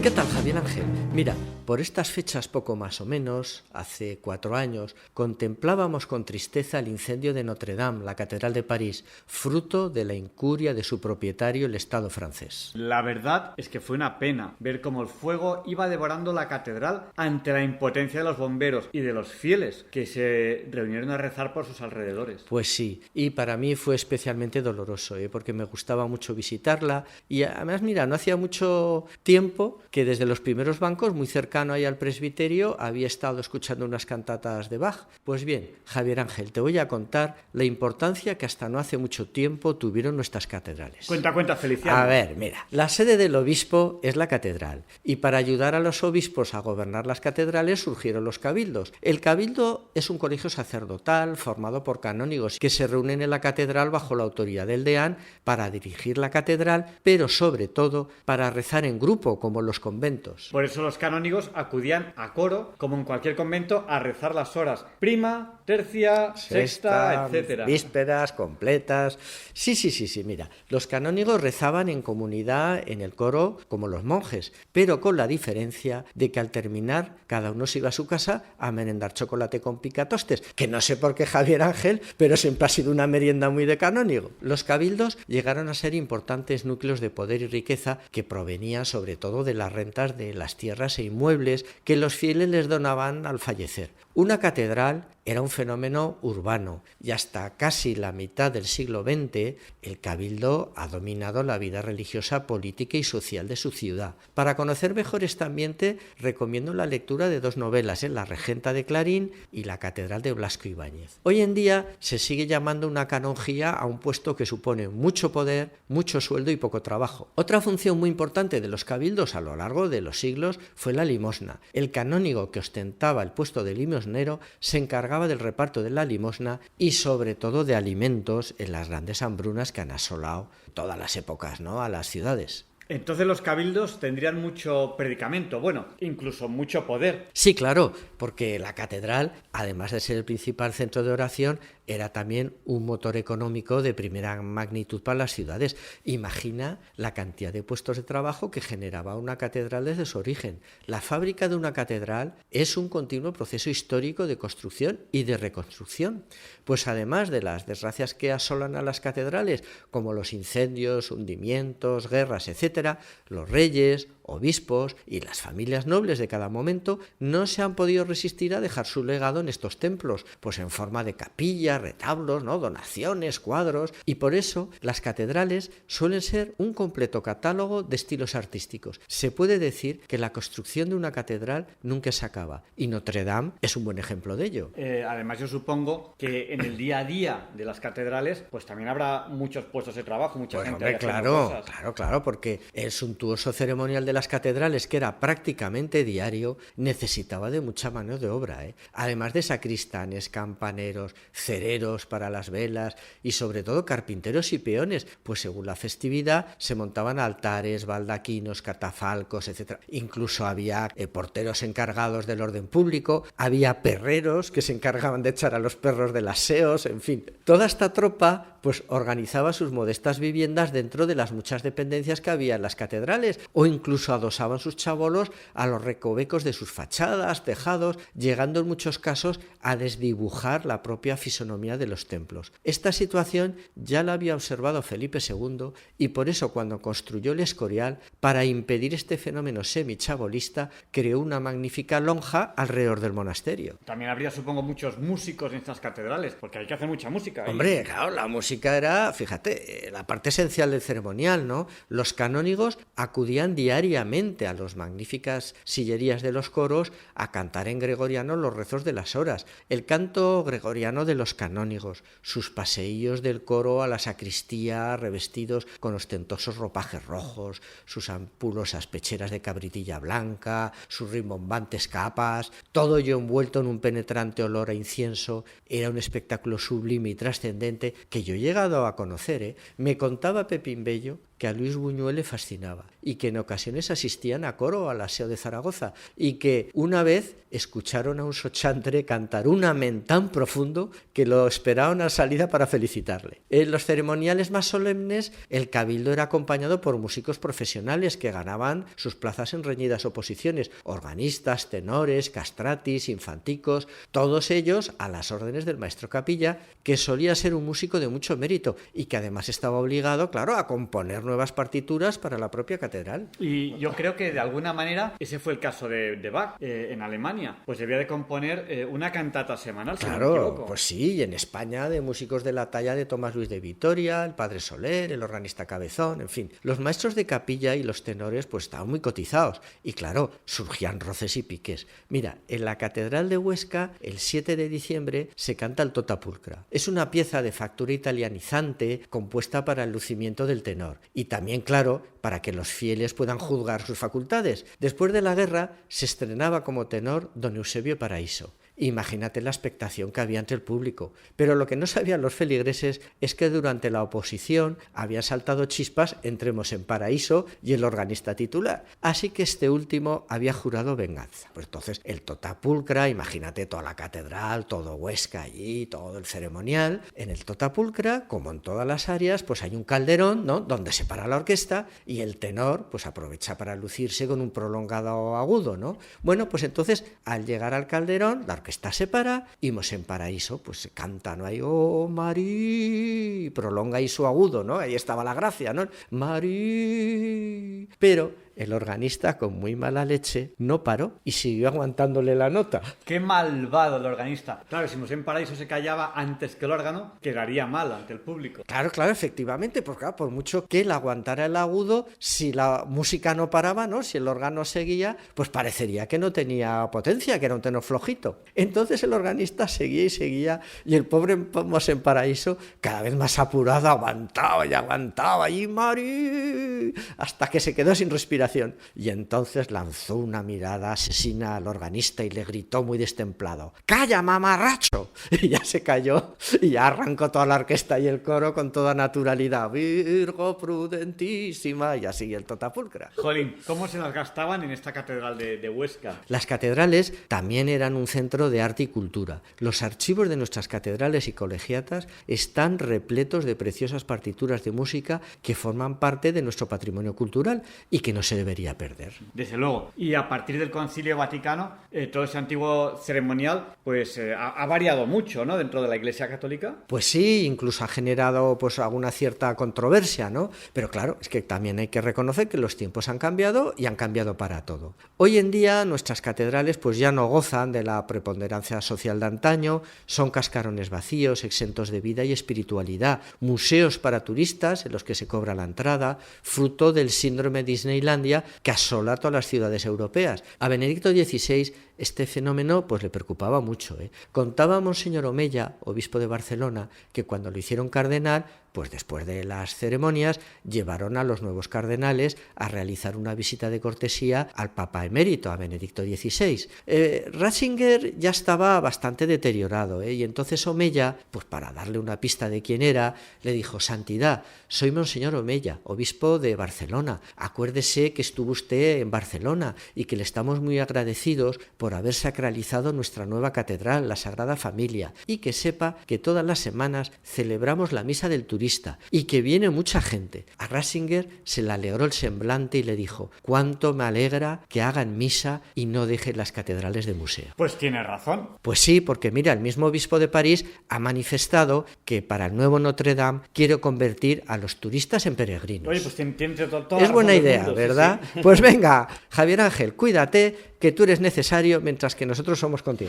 ¿Qué tal, Javier Ángel? Mira, por estas fechas poco más o menos, hace 4 años, contemplábamos con tristeza el incendio de Notre Dame, la Catedral de París, fruto de la incuria de su propietario, el Estado francés. La verdad es que fue una pena ver cómo el fuego iba devorando la catedral ante la impotencia de los bomberos y de los fieles que se reunieron a rezar por sus alrededores. Pues sí, y para mí fue especialmente doloroso, porque me gustaba mucho visitarla y además, mira, no hacía mucho tiempo que desde los primeros bancos, muy cercano ahí al presbiterio, había estado escuchando unas cantatas de Bach. Pues bien, Javier Ángel, te voy a contar la importancia que hasta no hace mucho tiempo tuvieron nuestras catedrales. Cuenta, Feliciano. A ver, mira, la sede del obispo es la catedral y para ayudar a los obispos a gobernar las catedrales surgieron los cabildos. El cabildo es un colegio sacerdotal formado por canónigos que se reúnen en la catedral bajo la autoridad del deán para dirigir la catedral, pero sobre todo para rezar en grupo, como los conventos. Por eso los canónigos acudían a coro, como en cualquier convento, a rezar las horas prima, tercia, sexta, etcétera. Vísperas, completas. Sí, mira, los canónigos rezaban en comunidad en el coro como los monjes, pero con la diferencia de que al terminar cada uno se iba a su casa a merendar chocolate con picatostes, que no sé por qué, Javier Ángel, pero siempre ha sido una merienda muy de canónigo. Los cabildos llegaron a ser importantes núcleos de poder y riqueza que provenían sobre todo de las rentas de las tierras e inmuebles que los fieles les donaban al fallecer. Una catedral era un fenómeno urbano y hasta casi la mitad del siglo XX el cabildo ha dominado la vida religiosa, política y social de su ciudad. Para conocer mejor este ambiente recomiendo la lectura de 2 novelas, La Regenta de Clarín y La Catedral de Blasco Ibáñez. Hoy en día se sigue llamando una canonjía a un puesto que supone mucho poder, mucho sueldo y poco trabajo. Otra función muy importante de los cabildos a lo largo de los siglos fue la limosna. El canónigo que ostentaba el puesto de limosnero se encargaba del reparto de la limosna y sobre todo de alimentos en las grandes hambrunas que han asolado todas las épocas, ¿no?, a las ciudades. Entonces los cabildos tendrían mucho predicamento, bueno, incluso mucho poder. Sí, claro, porque la catedral, además de ser el principal centro de oración, era también un motor económico de primera magnitud para las ciudades. Imagina la cantidad de puestos de trabajo que generaba una catedral desde su origen. La fábrica de una catedral es un continuo proceso histórico de construcción y de reconstrucción. Pues además de las desgracias que asolan a las catedrales, como los incendios, hundimientos, guerras, etc., los reyes, obispos y las familias nobles de cada momento no se han podido resistir a dejar su legado en estos templos, pues en forma de capillas, retablos, ¿no?, donaciones, cuadros, y por eso las catedrales suelen ser un completo catálogo de estilos artísticos. Se puede decir que la construcción de una catedral nunca se acaba, y Notre Dame es un buen ejemplo de ello. Además, yo supongo que en el día a día de las catedrales pues también habrá muchos puestos de trabajo, mucha gente. Hombre, claro, porque el suntuoso ceremonial de las catedrales, que era prácticamente diario, necesitaba de mucha mano de obra, además de sacristanes, campaneros, cereros para las velas y sobre todo carpinteros y peones, pues según la festividad se montaban altares, baldaquinos, catafalcos, etc. Incluso había porteros encargados del orden público, había perreros que se encargaban de echar a los perros de las seos, en fin. Toda esta tropa pues organizaba sus modestas viviendas dentro de las muchas dependencias que había en las catedrales, o incluso adosaban sus chabolos a los recovecos de sus fachadas, tejados, llegando en muchos casos a desdibujar la propia fisonomía de los templos. Esta situación ya la había observado Felipe II y por eso, cuando construyó el Escorial, para impedir este fenómeno semichabolista, creó una magnífica lonja alrededor del monasterio. También habría, supongo, muchos músicos en estas catedrales, porque hay que hacer mucha música. Hombre, claro, la música era, fíjate, la parte esencial del ceremonial, ¿no? Los canónigos acudían diariamente a las magníficas sillerías de los coros a cantar en gregoriano los rezos de las horas, el canto gregoriano de los canónigos, sus paseillos del coro a la sacristía revestidos con ostentosos ropajes rojos, sus ampulosas pecheras de cabritilla blanca, sus rimbombantes capas, todo ello envuelto en un penetrante olor a incienso. Era un espectáculo sublime y trascendente que yo he llegado a conocer. Me contaba Pepín Bello que a Luis Buñuel le fascinaba y que en ocasiones asistían a coro al Aseo de Zaragoza y que una vez escucharon a un sochantre cantar un amén tan profundo que lo esperaron a salida para felicitarle. En los ceremoniales más solemnes, el cabildo era acompañado por músicos profesionales que ganaban sus plazas en reñidas oposiciones, organistas, tenores, castratis, infanticos, todos ellos a las órdenes del maestro capilla, que solía ser un músico de mucho mérito y que además estaba obligado, claro, a componer nuevas partituras para la propia catedral. Y yo creo que de alguna manera ese fue el caso de Bach en Alemania. Pues debía de componer una cantata semanal, si no me equivoco. Pues sí, y en España de músicos de la talla de Tomás Luis de Vitoria, el padre Soler, el organista Cabezón, en fin. Los maestros de capilla y los tenores pues estaban muy cotizados y claro, surgían roces y piques. Mira, en la Catedral de Huesca, el 7 de diciembre, se canta el Tota Pulcra. Es una pieza de factura italianizante compuesta para el lucimiento del tenor y también, claro, para que los fieles puedan juzgar sus facultades. Después de la guerra se estrenaba como tenor don Eusebio Paraíso. Imagínate la expectación que había entre el público. Pero lo que no sabían los feligreses es que durante la oposición habían saltado chispas entre Mosén Paraíso y el organista titular. Así que este último había jurado venganza. Pues entonces el Tota Pulcra, imagínate toda la catedral, todo Huesca allí, todo el ceremonial. En el Tota Pulcra, como en todas las áreas, pues hay un calderón, ¿no?, donde se para la orquesta y el tenor pues aprovecha para lucirse con un prolongado agudo, ¿no? Bueno, pues entonces al llegar al calderón, la orquesta se para y Mosén Paraíso pues se canta, ¿no? Ahí, oh Marí, prolonga ahí su agudo, ¿no? Ahí estaba la gracia, ¿no? Marí. Pero el organista, con muy mala leche, no paró y siguió aguantándole la nota. ¡Qué malvado el organista! Claro, si Mosén Paraíso se callaba antes que el órgano, quedaría mal ante el público. Claro, efectivamente, porque claro, por mucho que él aguantara el agudo, si la música no paraba, ¿no?, si el órgano seguía, pues parecería que no tenía potencia, que era un tenor flojito. Entonces el organista seguía y seguía, y el pobre Mosén Paraíso, cada vez más apurado, aguantaba, y Marí, hasta que se quedó sin respiración. Y entonces lanzó una mirada asesina al organista y le gritó muy destemplado: ¡Calla, mamarracho! Y ya se cayó y ya arrancó toda la orquesta y el coro con toda naturalidad: Virgo prudentísima, y así el Tota Pulcra. Jolín, ¿cómo se las gastaban en esta catedral de Huesca? Las catedrales también eran un centro de arte y cultura. Los archivos de nuestras catedrales y colegiatas están repletos de preciosas partituras de música que forman parte de nuestro patrimonio cultural y que no se debería perder. Desde luego. Y a partir del Concilio Vaticano, todo ese antiguo ceremonial pues ha variado mucho, ¿no?, dentro de la Iglesia Católica. Pues sí, incluso ha generado pues alguna cierta controversia, ¿no? Pero claro, es que también hay que reconocer que los tiempos han cambiado y han cambiado para todo. Hoy en día nuestras catedrales pues ya no gozan de la preponderancia social de antaño, son cascarones vacíos, exentos de vida y espiritualidad, museos para turistas en los que se cobra la entrada, fruto del síndrome Disneylandia que asola a todas las ciudades europeas. A Benedicto XVI este fenómeno pues le preocupaba mucho. Contaba Monseñor Omella, obispo de Barcelona, que cuando lo hicieron cardenal, pues después de las ceremonias llevaron a los nuevos cardenales a realizar una visita de cortesía al Papa emérito, a Benedicto XVI. Ratzinger ya estaba bastante deteriorado, y entonces Omella, pues para darle una pista de quién era, le dijo: Santidad, soy Monseñor Omella, obispo de Barcelona. Acuérdese que estuvo usted en Barcelona y que le estamos muy agradecidos por haber sacralizado nuestra nueva catedral, la Sagrada Familia, y que sepa que todas las semanas celebramos la misa del turista y que viene mucha gente. A Ratzinger se le alegró el semblante y le dijo: cuánto me alegra que hagan misa y no dejen las catedrales de museo. Pues tiene razón. Pues sí, porque mira, el mismo obispo de París ha manifestado que para el nuevo Notre Dame quiere convertir a los turistas en peregrinos. Oye, pues tiene todo. Es buena idea, ¿verdad? Sí. Pues venga, Javier Ángel, cuídate, que tú eres necesario mientras que nosotros somos contigo.